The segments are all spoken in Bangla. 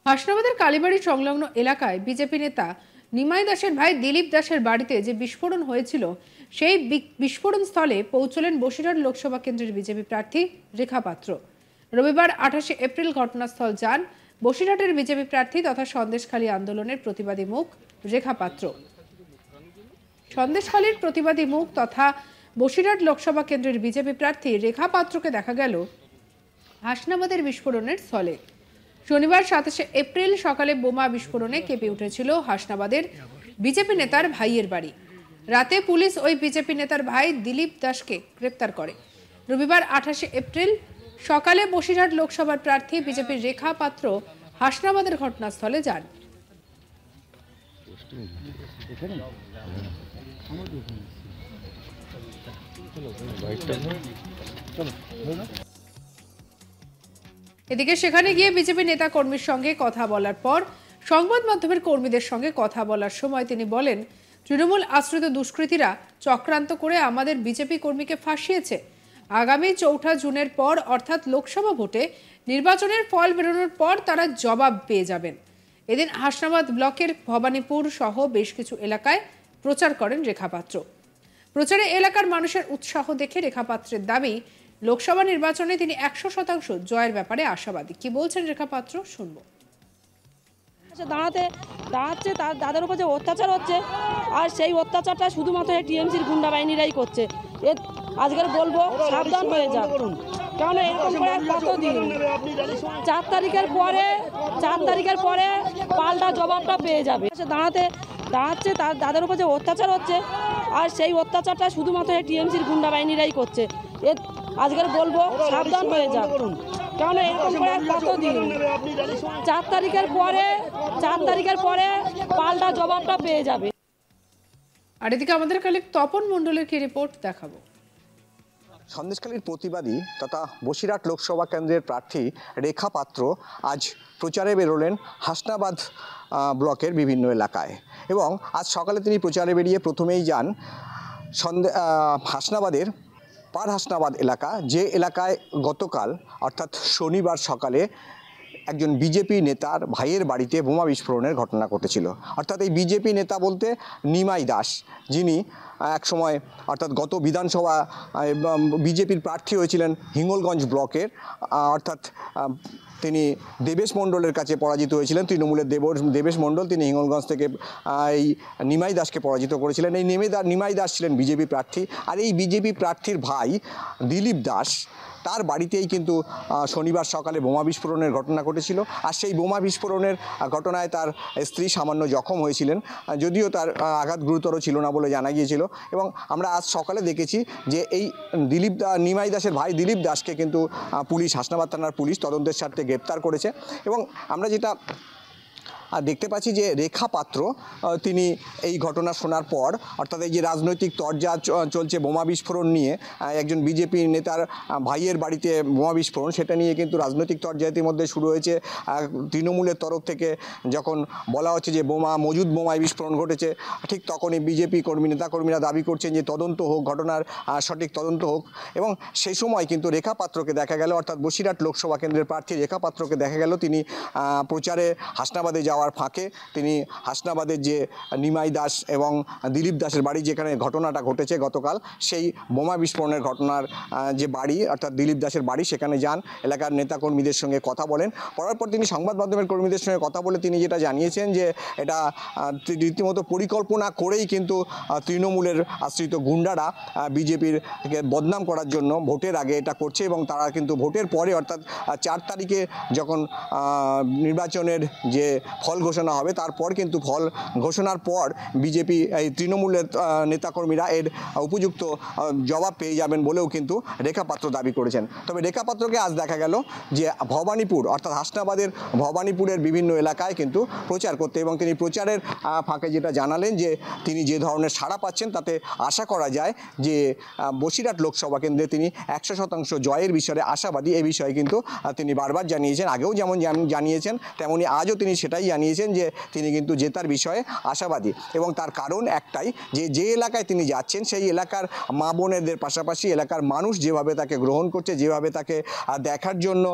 হাসনাবাদের কালীবাড়ি সংলগ্ন এলাকায় বিজেপি নেতা নিমাই দাসের ভাই দিলীপ দাসের বাড়িতে যে বিস্ফোরণ হয়েছিল সেই বিস্ফোরণ স্থলে পৌঁছলেন বসিরহাট লোকসভা কেন্দ্রের বিজেপি প্রার্থী রেখা পাত্র। রবিবার 28 এপ্রিল ঘটনাস্থল যান বসিরহাটের বিজেপি প্রার্থী তথা সন্দেশখালী আন্দোলনের প্রতিবাদী মুখ রেখা পাত্র। সন্দেশখালীর প্রতিবাদী মুখ তথা বসিরহাট লোকসভা কেন্দ্রের বিজেপি প্রার্থী রেখা পাত্রকে দেখা গেল হাসনাবাদের বিস্ফোরণের স্থলে। শনিবার 27 এপ্রিল সকালে বোমা বিস্ফোরণে কেঁপে উঠেছিল হাসনাবাদের বিজেপি নেতার ভাইয়ের বাড়ি। রাতে পুলিশ ওই বিজেপি নেতার ভাই দিলীপ দাসকে গ্রেপ্তার করে। রবিবার 28 এপ্রিল সকালে বসিরহাট লোকসভার প্রার্থী বিজেপির রেখা পাত্র হাসনাবাদের ঘটনাস্থলে যান। এদিকে সেখানে গিয়ে বিজেপি নেতা কর্মীর সঙ্গে কথা বলার পর সংবাদ মাধ্যমের কর্মীদের সঙ্গে কথা বলার সময় তিনি বলেন, তৃণমূল আশ্রিত দুষ্কৃতীরা চক্রান্ত করে আমাদের বিজেপি কর্মীকে ফাঁসিয়েছে। আগামী 4 জুনের পর অর্থাৎ লোকসভা ভোটে নির্বাচনের ফল বেরোনোর পর তারা জবাব পেয়ে যাবেন। এদিন হাসনাবাদ ব্লকের ভবানীপুর সহ বেশ কিছু এলাকায় প্রচার করেন রেখা পাত্র। প্রচারে এলাকার মানুষের উৎসাহ দেখে রেখা পাত্রের দাবি, লোকসভা নির্বাচনে তিনি 100% জয়ের ব্যাপারে আশাবাদী। কি বলছেন রেখা পাত্র শুনবো। দাঁড়াচ্ছে তাদের উপর যে অত্যাচার হচ্ছে, আর সেই অত্যাচারটা শুধুমাত্র টিএমসির গুন্ডা বাহিনীরাই করছে। আজকের বলবো সাবধান হয়ে যান, কারণ এরকম করে কতদিন 4 তারিখের পরে পাল্টা জবাবটা পেয়ে যাবে। দাঁড়াচ্ছে তাদের উপর যে অত্যাচার হচ্ছে, আর সেই অত্যাচারটা শুধুমাত্র টিএমসির গুন্ডা বাহিনীরাই করছে। আজকের বলবো সাবধান হয়ে যান, কারণ এরকম করে কতদিন 4 তারিখের পরে পাল্টা জবাবটা পেয়ে যাবে। আর এদিকে আমাদের কালেক তপন মণ্ডলের কি রিপোর্ট দেখাবো। সন্দেশখালীর প্রতিবাদী তথা বসিরহাট লোকসভা কেন্দ্রের প্রার্থী রেখা পাত্র আজ প্রচারে বেরোলেন হাসনাবাদ ব্লকের বিভিন্ন এলাকায়, এবং আজ সকালে তিনি প্রচারে বেরিয়ে প্রথমেই যান হাসনাবাদের হাসনাবাদ এলাকা, যে এলাকায় গতকাল অর্থাৎ শনিবার সকালে একজন বিজেপি নেতার ভাইয়ের বাড়িতে বোমা বিস্ফোরণের ঘটনা ঘটেছিল। অর্থাৎ এই বিজেপি নেতা বলতে নিমাই দাস, যিনি একসময় অর্থাৎ গত বিধানসভা বিজেপির প্রার্থী হয়েছিলেন হিঙ্গলগঞ্জ ব্লকের, অর্থাৎ তিনি দেবেশ মণ্ডলের কাছে পরাজিত হয়েছিলেন। তৃণমূলের দেবেশ মণ্ডল, তিনি হিঙ্গলগঞ্জ থেকে এই নিমাই দাসকে পরাজিত করেছিলেন। এই নিমাই দাস ছিলেন বিজেপি প্রার্থী, আর এই বিজেপি প্রার্থীর ভাই দিলীপ দাস, তার বাড়িতেই কিন্তু শনিবার সকালে বোমা বিস্ফোরণের ঘটনা ঘটেছিল। আর সেই বোমা বিস্ফোরণের ঘটনায় তার স্ত্রী সামান্য জখম হয়েছিলেন, যদিও তার আঘাত গুরুতর ছিল না বলে জানা গিয়েছিল। এবং আমরা আজ সকালে দেখেছি যে এই নিমাই দাসের ভাই দিলীপ দাসকে কিন্তু পুলিশ, হাসনাবাদ থানার পুলিশ তদন্তের স্বার্থে গ্রেপ্তার করেছে। এবং আমরা যেটা দেখতে পাচ্ছি যে রেখা পাত্র তিনি এই ঘটনা শোনার পর, অর্থাৎ এই যে রাজনৈতিক তরজা চলছে বোমা বিস্ফোরণ নিয়ে, একজন বিজেপি নেতার ভাইয়ের বাড়িতে বোমা বিস্ফোরণ, সেটা নিয়ে কিন্তু রাজনৈতিক তরজা ইতিমধ্যে শুরু হয়েছে। তৃণমূলের তরফ থেকে যখন বলা হচ্ছে যে মজুদ বোমায় বিস্ফোরণ ঘটেছে, ঠিক তখনই বিজেপি নেতাকর্মীরা দাবি করছেন যে তদন্ত হোক, ঘটনার সঠিক তদন্ত হোক। এবং সেই সময় কিন্তু রেখা পাত্রকে দেখা গেল, অর্থাৎ বসিরহাট লোকসভা কেন্দ্রের প্রার্থী রেখা পাত্রকে দেখা গেল তিনি প্রচারে হাসনাবাদে যাওয়ার ফাঁকে তিনি হাসনাবাদের যে নিমাই দাস এবং দিলীপ দাসের বাড়ি, যেখানে ঘটনাটা ঘটেছে গতকাল, সেই বোমা বিস্ফোরণের ঘটনার যে বাড়ি অর্থাৎ দিলীপ দাসের বাড়ি, সেখানে যান, এলাকার নেতাকর্মীদের সঙ্গে কথা বলেন। পর তিনি সংবাদ মাধ্যমের কর্মীদের সঙ্গে কথা বলে তিনি যেটা জানিয়েছেন যে এটা রীতিমতো পরিকল্পনা করেই কিন্তু তৃণমূলের আশ্রিত গুন্ডারা বিজেপির বদনাম করার জন্য ভোটের আগে এটা করছে, এবং তারা কিন্তু ভোটের পরে অর্থাৎ 4 তারিখে যখন নির্বাচনের যে ফল ঘোষণা হবে, তারপর কিন্তু ফল ঘোষণার পর বিজেপি এই তৃণমূলের নেতাকর্মীরা এর উপযুক্ত জবাব পেয়ে যাবেন বলেও কিন্তু রেখা পাত্র দাবি করেছেন। তবে রেখা পাত্রকে আজ দেখা গেল যে ভবানীপুর অর্থাৎ হাসনাবাদের ভবানীপুরের বিভিন্ন এলাকায় কিন্তু প্রচার করতে, এবং তিনি প্রচারের ফাঁকে যেটা জানালেন যে তিনি যে ধরনের সাড়া পাচ্ছেন তাতে আশা করা যায় যে বসিরহাট লোকসভা কেন্দ্রে তিনি 100% জয়ের বিষয়ে আশাবাদী। এই বিষয়ে কিন্তু তিনি বারবার জানিয়েছেন, আগেও যেমন জানিয়েছেন তেমনি আজও তিনি সেটাই জানিয়েছেন যে তিনি কিন্তু জেতার বিষয়ে আশাবাদী, এবং তার কারণ একটাই, যে এলাকায় তিনি যাচ্ছেন সেই এলাকার মা বোনেদের পাশাপাশি এলাকার মানুষ যেভাবে তাকে গ্রহণ করছে, যেভাবে তাকে দেখার জন্য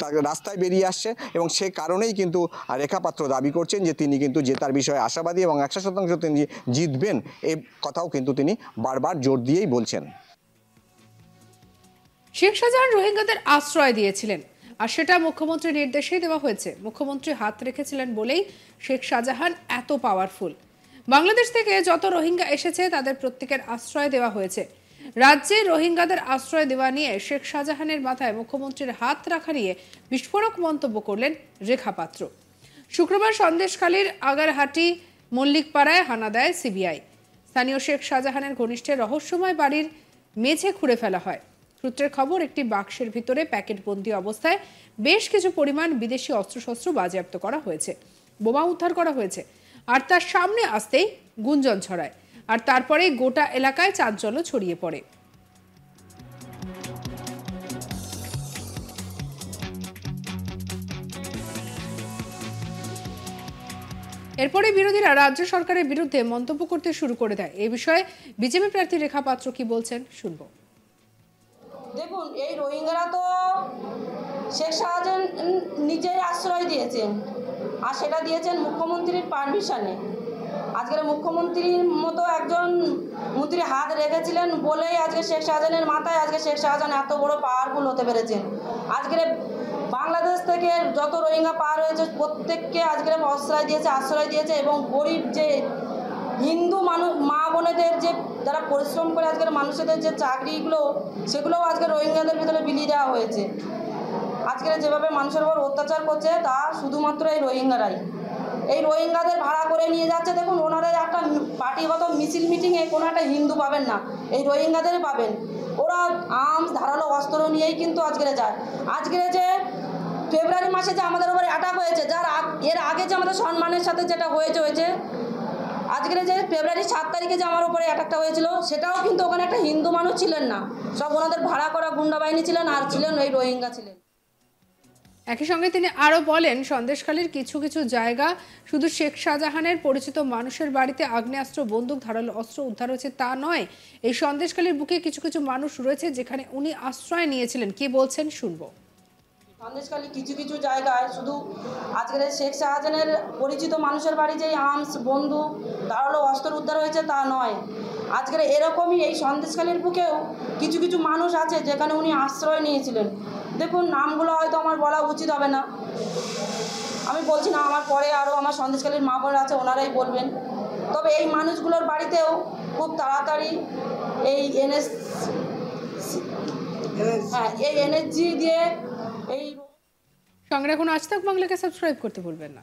তাকে রাস্তায় বেরিয়ে আসছে, এবং সে কারণেই কিন্তু রেখা পাত্র দাবি করছেন যে তিনি কিন্তু জেতার বিষয়ে আশাবাদী এবং 100% তিনি জিতবেন, এই কথাও কিন্তু তিনি বারবার জোর দিয়েই বলছেন। শেখ শাহজাহান রোহিঙ্গাদের আশ্রয় দিয়েছিলেন, আর সেটা মুখ্যমন্ত্রীর নির্দেশেই দেওয়া হয়েছে। মুখ্যমন্ত্রী হাত রেখেছিলেন বলেই শেখ শাহজাহান এত পাওয়ারফুল। বাংলাদেশ থেকে যত রোহিঙ্গা এসেছে তাদের প্রত্যেকের আশ্রয় দেওয়া হয়েছে। রাজ্যে রোহিঙ্গাদের আশ্রয় দেওয়া নিয়ে শেখ শাহজাহানের মাথায় মুখ্যমন্ত্রীর হাত রাখা নিয়ে বিস্ফোরক মন্তব্য করলেন রেখা পাত্র। শুক্রবার সন্দেশখালীর আগারহাটি মল্লিকপাড়ায় হানা দেয় সিবিআই। স্থানীয় শেখ শাহজাহানের ঘনিষ্ঠের রহস্যময় বাড়ির মেঝে খুঁড়ে ফেলা হয়। সূত্রের খবর, একটি বাক্সের ভিতরে প্যাকেটবন্দি অবস্থায় বেশ কিছু পরিমাণ বিদেশি অস্ত্রশস্ত্র বাজেয়াপ্ত করা হয়েছে, বোমা উদ্ধার করা হয়েছে। আর তার সামনে আসতেই গুঞ্জন ছড়ায়, আর তারপরেই গোটা এলাকায় চাঞ্চল্য ছড়িয়ে পড়ে। এরপরে বিরোধীরা রাজ্য সরকারের বিরুদ্ধে মন্তব্য করতে শুরু করে দেয়। এই বিষয়ে বিজেপি প্রার্থী রেখা পাত্র কি বলছেন শুনবো। দেখুন, এই রোহিঙ্গারা তো শেখ শাহজাহান নিজেই আশ্রয় দিয়েছেন, আর সেটা দিয়েছেন মুখ্যমন্ত্রীর পারমিশনে। আজকের মুখ্যমন্ত্রীর মতো একজন মন্ত্রী হাত রেখেছিলেন বলেই আজকে শেখ শাহজাহানের মাথায় আজকে শেখ শাহজাহান এত বড় পাওয়ারফুল হতে পেরেছেন। আজকের বাংলাদেশ থেকে যত রোহিঙ্গা পার হয়েছে প্রত্যেককে আজকের আশ্রয় দিয়েছে, এবং গরিব যে হিন্দু মানুষ মা বোনেদের যে যারা পরিশ্রম করে আজকের মানুষদের যে চাকরিগুলো, সেগুলোও আজকে রোহিঙ্গাদের ভিতরে বিলিয়ে দেওয়া হয়েছে। আজকের যেভাবে মানুষের উপর অত্যাচার করছে তা শুধুমাত্র এই রোহিঙ্গারাই। এই রোহিঙ্গাদের ভাড়া করে নিয়ে যাচ্ছে। দেখুন, ওনারা একটা পার্টিগত মিছিল মিটিংয়ে কোনো একটা হিন্দু পাবেন না, এই রোহিঙ্গাদের পাবেন। ওরা আর্মস ধারালো অস্ত্র নিয়েই কিন্তু আজকের যায়। আজকের যে ফেব্রুয়ারি মাসে যে আমাদের উপরে অ্যাটাক হয়েছে, যার এর আগে যে আমাদের সম্মানের সাথে যেটা হয়েছে আজকের যে ফেব্রুয়ারি 7 তারিখে যে আমার উপরে অ্যাটাকটা হয়েছিল, সেটাও কিন্তু ওখানে একটা হিন্দু মানুষ ছিলেন না, সব ওনাদের ভাড়া করা গুন্ডা বাহিনী ছিলেন, আর ছিলেন এই রোহিঙ্গা ছিলেন। একই সঙ্গে তিনি আরো বলেন, সন্দেশখালীর কিছু কিছু জায়গা শুধু শেখ শাহজাহানের পরিচিত মানুষের বাড়িতে আগ্নেয়াস্ত্র, বন্দুক, ধারালো অস্ত্র উদ্ধার হয়েছে তা নয়, এই সন্দেশখালীর বুকে কিছু কিছু মানুষ রয়েছে যেখানে উনি আশ্রয় নিয়েছিলেন। কি বলছেন শুনবো। সন্দেশখালী কিছু কিছু জায়গায় শুধু আজকের শেখ শাহজাহানের পরিচিত মানুষের বাড়ি যে আর্মস, বন্দুক, ধারালো অস্ত্র উদ্ধার হয়েছে তা নয়। আজকের এরকমই এই সন্দেশখালীর বুকেও কিছু কিছু মানুষ আছে যেখানে উনি আশ্রয় নিয়েছিলেন। দেখুন, নামগুলো হয়তো আমার বলা উচিত হবে না, আমি বলছি না, আমার পরে আরও আমার সন্দেশখালীর মা বোনেরা আছে, ওনারাই বলবেন। তবে এই মানুষগুলোর বাড়িতেও খুব তাড়াতাড়ি এই এনএসজি দিয়ে এই সঙ্গে রাখুন আজ তাক বাংলাকে সাবস্ক্রাইব করতে ভুলবেন না।